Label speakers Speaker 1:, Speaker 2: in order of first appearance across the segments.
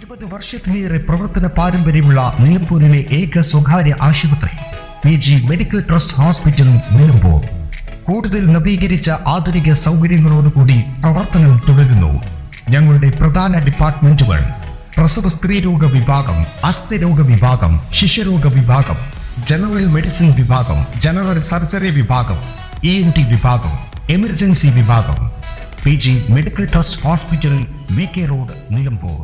Speaker 1: 20 വർഷത്തിലേറെ പ്രവർത്തന പാരമ്പര്യമുള്ള നിലമ്പൂരിലെ ഏക സ്വകാര്യ ആശുപത്രി PG medical trust hospital Nilambur കൂടുതൽ നവീകരിച്ച ആധുനിക സൗകര്യങ്ങളോടുകൂടി പ്രവർത്തനം തുടരുന്നു. ഞങ്ങളുടെ പ്രധാന ഡിപ്പാർട്ട്മെന്റുകൾ പ്രസവ സ്ത്രീരോഗ വിഭാഗം, അസ്ഥിരോഗ വിഭാഗം, ശിശുരോഗ വിഭാഗം, ജനറൽ മെഡിസിൻ വിഭാഗം, ജനറൽ സർജറി വിഭാഗം, ENT വിഭാഗം, എമർജൻസി വിഭാഗം. PG medical trust hospital, VK road, Nilambur.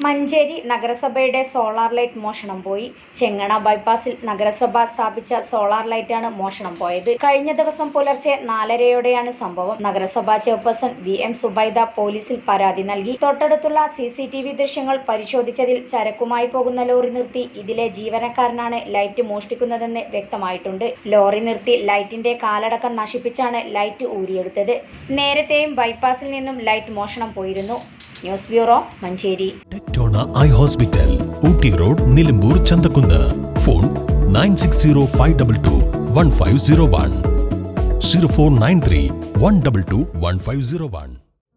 Speaker 2: Manjeri നഗരസഭയുടെ സോളാർ ലൈറ്റ് മോഷണം പോയി. ചെങ്ങണ ബൈപ്പാസിൽ നഗരസഭ സ്ഥാപിച്ച സോളാർ ലൈറ്റാണ് മോഷണം പോയത്. കഴിഞ്ഞ ദിവസം പുലർച്ചെ 4:30യോടെയാണ് സംഭവം. നഗരസഭാ ചെയർപേഴ്സൺ VM സുബൈദ പോലീസിൽ പരാതി നൽകി. തൊട്ടടുത്തുള്ള CCTV ദൃശ്യങ്ങൾ പരിശോധിച്ചതിൽ ചരക്കുമായി പോകുന്ന ലോറി നിർത്തി ഇതിലെ ജീവനക്കാരനാണ് ലൈറ്റ് മോഷ്ടിക്കുന്നതെന്ന് വ്യക്തമായിട്ടുണ്ട്. ലോറി നിർത്തി ലൈറ്റിന്റെ കാലടക്കം നശിപ്പിച്ചാണ് ലൈറ്റ് ഊരിയെടുത്തത്. നേരത്തെയും ബൈപ്പാസിൽ നിന്നും ലൈറ്റ് മോഷണം പോയിരുന്നു. News bureau, Manjeri.
Speaker 3: ടെക്ടോണ eye hospital, Ooty road, Nilambur, Chanthakunnu. Phone 9605221501 049312210501.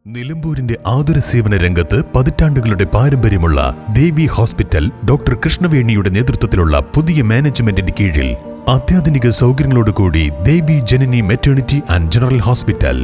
Speaker 3: നിലമ്പൂരിന്റെ ആതുര സേവന രംഗത്ത് പതിറ്റാണ്ടുകളുടെ പാരമ്പര്യമുള്ള ദേവി ഹോസ്പിറ്റൽ ഡോക്ടർ കൃഷ്ണവേണിയുടെ നേതൃത്വത്തിലുള്ള പുതിയ മാനേജ്മെന്റിന്റെ കീഴിൽ അത്യാധുനിക സൗകര്യങ്ങളോടുകൂടി ദേവി ജനനി മെറ്റേണിറ്റി ആൻഡ് ജനറൽ ഹോസ്പിറ്റൽ.